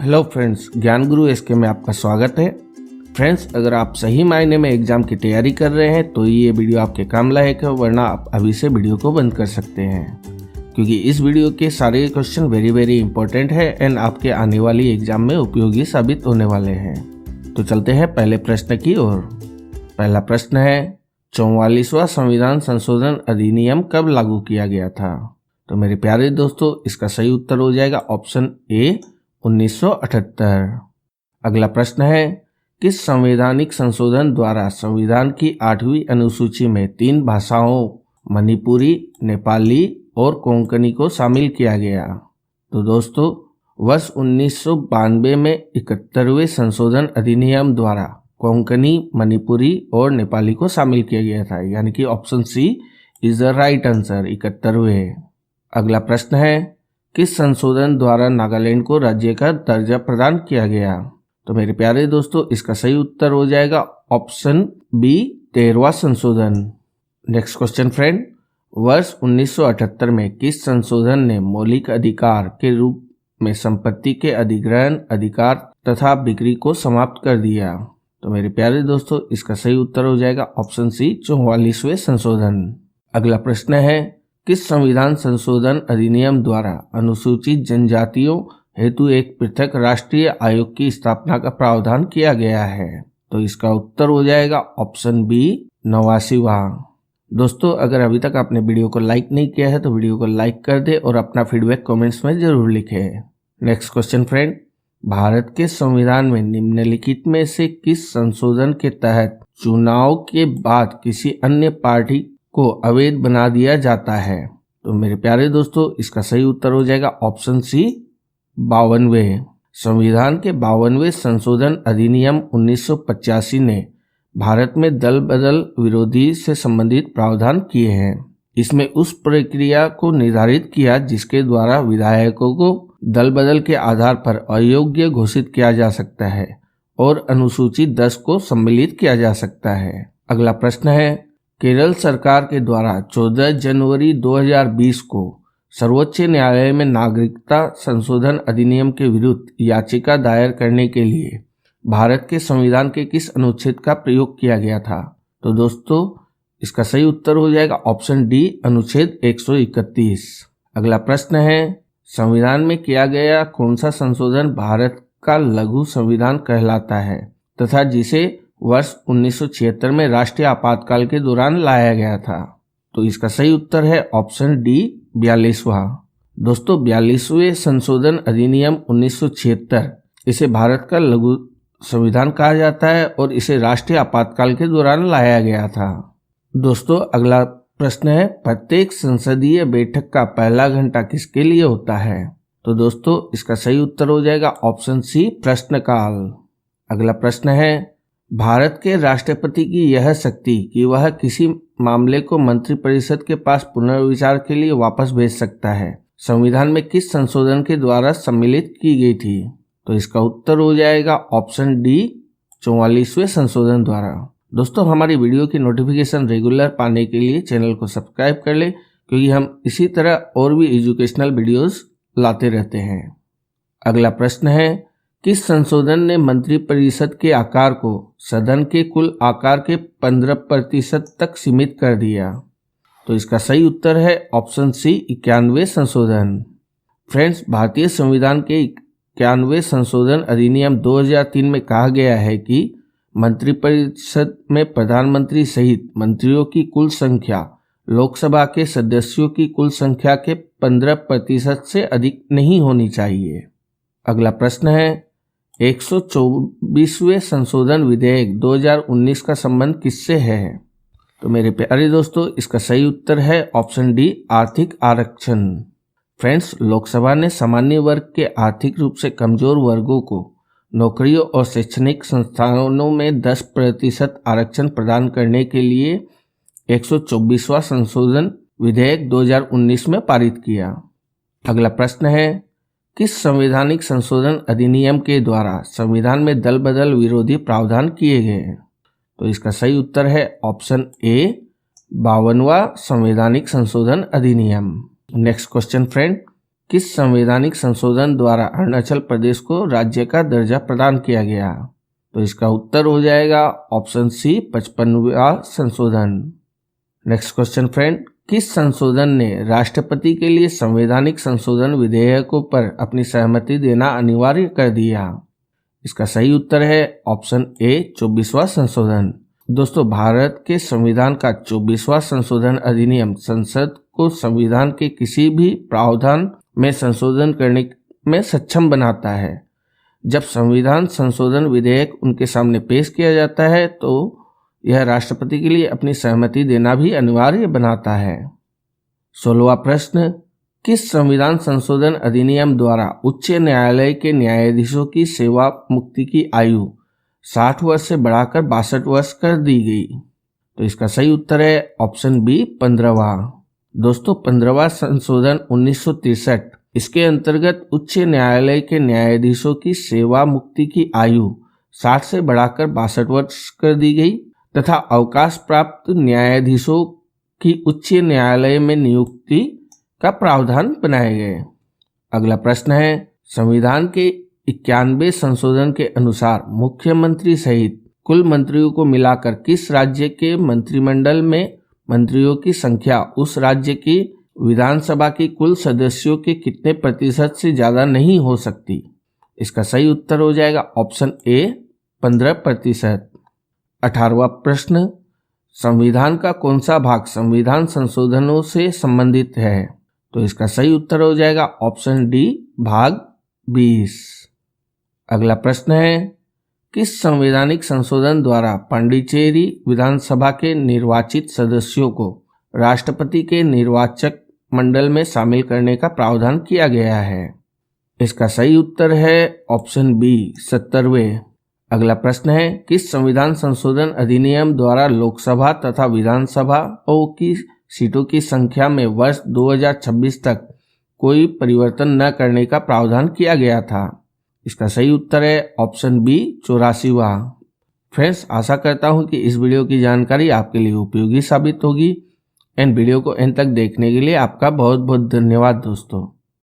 Hello friends, ज्ञान गुरु SK में आपका स्वागत है। फ्रेंड्स, अगर आप सही मायने में एग्जाम की तैयारी कर रहे हैं तो ये वीडियो आपके काम लायक है, वरना आप अभी से वीडियो को बंद कर सकते हैं, क्योंकि इस वीडियो के सारे क्वेश्चन वेरी इंपॉर्टेंट है एंड आपके आने वाली एग्जाम में उपयोगी साबित होने वाले हैं। तो चलते हैं पहले प्रश्न की ओर। पहला प्रश्न है, 44वां संविधान संशोधन अधिनियम कब लागू किया गया था? तो मेरे प्यारे दोस्तों, इसका सही उत्तर हो जाएगा ऑप्शन ए 1978। अगला प्रश्न है, किस संवैधानिक संशोधन द्वारा संविधान की 8वीं अनुसूची में 3 भाषाओं मणिपुरी, नेपाली और कोंकणी को शामिल किया गया? तो दोस्तों, वर्ष 1992 में 71वें संशोधन अधिनियम द्वारा कोंकणी, मणिपुरी और नेपाली को शामिल किया गया था, यानी कि option C is the right answer, 71वें। अगला प्रश्न है, किस संशोधन द्वारा नागालैंड को राज्य का दर्जा प्रदान किया गया? तो मेरे प्यारे दोस्तों, इसका सही उत्तर हो जाएगा ऑप्शन बी 13वां संशोधन। नेक्स्ट क्वेश्चन फ्रेंड, वर्ष 1978 में किस संशोधन ने मौलिक अधिकार के रूप में संपत्ति के अधिग्रहण, अधिकार तथा बिक्री को समाप्त कर दिया? तो मेरे प्यारे दोस्तों, इसका सही उत्तर हो जाएगा ऑप्शन सी 44वें संशोधन। अगला प्रश्न है, किस संविधान संशोधन अधिनियम द्वारा अनुसूचित जनजातियों हेतु एक पृथक राष्ट्रीय आयोग की स्थापना का प्रावधान किया गया है? तो इसका उत्तर हो जाएगा ऑप्शन बी 89वां। दोस्तों, अगर अभी तक आपने वीडियो को लाइक नहीं किया है तो वीडियो को लाइक कर दे और अपना फीडबैक कमेंट्स में जरूर लिखे। नेक्स्ट क्वेश्चन फ्रेंड, भारत के संविधान में निम्नलिखित में से किस संशोधन के तहत चुनाव के बाद किसी अन्य पार्टी को अवैध बना दिया जाता है? तो मेरे प्यारे दोस्तों, इसका सही उत्तर हो जाएगा ऑप्शन सी 52वें। संविधान के 52वें संशोधन अधिनियम 1985 ने भारत में दल बदल विरोधी से संबंधित प्रावधान किए हैं। इसमें उस प्रक्रिया को निर्धारित किया जिसके द्वारा विधायकों को दल बदल के आधार पर अयोग्य घोषित किया जा सकता है और अनुसूचित 10 को सम्मिलित किया जा सकता है। अगला प्रश्न है, केरल सरकार के द्वारा 14 जनवरी 2020 को सर्वोच्च न्यायालय में नागरिकता संशोधन अधिनियम के विरुद्ध याचिका दायर करने के लिए भारत के संविधान के किस अनुच्छेद का प्रयोग किया गया था? तो दोस्तों, इसका सही उत्तर हो जाएगा ऑप्शन डी अनुच्छेद 131। अगला प्रश्न है, संविधान में किया गया कौन सा संशोधन भारत का लघु संविधान कहलाता है तथा जिसे वर्ष 1976 में राष्ट्रीय आपातकाल के दौरान लाया गया था? तो इसका सही उत्तर है ऑप्शन डी 42वां। दोस्तों, 42वें संशोधन अधिनियम 1976, इसे भारत का लघु संविधान कहा जाता है और इसे राष्ट्रीय आपातकाल के दौरान लाया गया था। दोस्तों, अगला प्रश्न है, प्रत्येक संसदीय बैठक का पहला घंटा किसके लिए होता है? तो दोस्तों, इसका सही उत्तर हो जाएगा ऑप्शन सी प्रश्नकाल। अगला प्रश्न है, भारत के राष्ट्रपति की यह शक्ति कि वह किसी मामले को मंत्रिपरिषद के पास पुनर्विचार के लिए वापस भेज सकता है, संविधान में किस संशोधन के द्वारा सम्मिलित की गई थी? तो इसका उत्तर हो जाएगा ऑप्शन डी 44वें संशोधन द्वारा। दोस्तों, हमारी वीडियो की नोटिफिकेशन रेगुलर पाने के लिए चैनल को सब्सक्राइब कर ले, क्योंकि हम इसी तरह और भी एजुकेशनल वीडियोस लाते रहते हैं। अगला प्रश्न है, किस संशोधन ने मंत्रिपरिषद के आकार को सदन के कुल आकार के 15% तक सीमित कर दिया? तो इसका सही उत्तर है ऑप्शन सी 91वें संशोधन। फ्रेंड्स, भारतीय संविधान के 91वें संशोधन अधिनियम 2003 में कहा गया है कि मंत्रिपरिषद में प्रधानमंत्री सहित मंत्रियों की कुल संख्या लोकसभा के सदस्यों की कुल संख्या के 15% से अधिक नहीं होनी चाहिए। अगला प्रश्न है, 124वें संशोधन विधेयक 2019 का संबंध किससे है? तो मेरे प्यारे दोस्तों, इसका सही उत्तर है ऑप्शन डी आर्थिक आरक्षण। फ्रेंड्स, लोकसभा ने सामान्य वर्ग के आर्थिक रूप से कमजोर वर्गों को नौकरियों और शैक्षणिक संस्थानों में 10% आरक्षण प्रदान करने के लिए 124वां संशोधन विधेयक 2019 में पारित किया। अगला प्रश्न है, किस संवैधानिक संशोधन अधिनियम के द्वारा संविधान में दल बदल विरोधी प्रावधान किए गए? तो इसका सही उत्तर है ऑप्शन ए 52वां संवैधानिक संशोधन अधिनियम। नेक्स्ट क्वेश्चन फ्रेंड, किस संवैधानिक संशोधन द्वारा अरुणाचल प्रदेश को राज्य का दर्जा प्रदान किया गया? तो इसका उत्तर हो जाएगा ऑप्शन सी 55वां संशोधन। नेक्स्ट क्वेश्चन फ्रेंड, किस संशोधन ने राष्ट्रपति के लिए संवैधानिक संशोधन विधेयकों पर अपनी सहमति देना अनिवार्य कर दिया? इसका सही उत्तर है ऑप्शन ए 24वां संशोधन। दोस्तों, भारत के संविधान का 24वां संशोधन अधिनियम संसद को संविधान के किसी भी प्रावधान में संशोधन करने में सक्षम बनाता है। जब संविधान संशोधन विधेयक उनके सामने पेश किया जाता है तो यह राष्ट्रपति के लिए अपनी सहमति देना भी अनिवार्य बनाता है। 16वां प्रश्न, किस संविधान संशोधन अधिनियम द्वारा उच्च न्यायालय के न्यायाधीशों की सेवा मुक्ति की आयु 60 वर्ष से बढ़ाकर 62 वर्ष कर दी गई? तो इसका सही उत्तर है ऑप्शन बी 15वां। दोस्तों, 15वां संशोधन 1963, इसके अंतर्गत उच्च न्यायालय के न्यायाधीशों की सेवा मुक्ति की आयु 60 से बढ़ाकर 62 वर्ष कर दी गई तथा अवकाश प्राप्त न्यायाधीशों की उच्च न्यायालय में नियुक्ति का प्रावधान बनाए गए। अगला प्रश्न है, संविधान के 91 संशोधन के अनुसार मुख्यमंत्री सहित कुल मंत्रियों को मिलाकर किस राज्य के मंत्रिमंडल में मंत्रियों की संख्या उस राज्य की विधानसभा की कुल सदस्यों के कितने प्रतिशत से ज्यादा नहीं हो सकती? इसका सही उत्तर हो जाएगा ऑप्शन ए 15%। 18वां प्रश्न, संविधान का कौन सा भाग संविधान संशोधनों से संबंधित है? तो इसका सही उत्तर हो जाएगा ऑप्शन डी भाग 20। अगला प्रश्न है, किस संवैधानिक संशोधन द्वारा पांडिचेरी विधानसभा के निर्वाचित सदस्यों को राष्ट्रपति के निर्वाचक मंडल में शामिल करने का प्रावधान किया गया है? इसका सही उत्तर है ऑप्शन बी 70वें। अगला प्रश्न है, किस संविधान संशोधन अधिनियम द्वारा लोकसभा तथा विधानसभाओं की सीटों की संख्या में वर्ष 2026 तक कोई परिवर्तन न करने का प्रावधान किया गया था? इसका सही उत्तर है ऑप्शन बी 84वां। फ्रेंड्स, आशा करता हूं कि इस वीडियो की जानकारी आपके लिए उपयोगी साबित होगी एंड वीडियो को एंड तक देखने के लिए आपका बहुत बहुत धन्यवाद दोस्तों।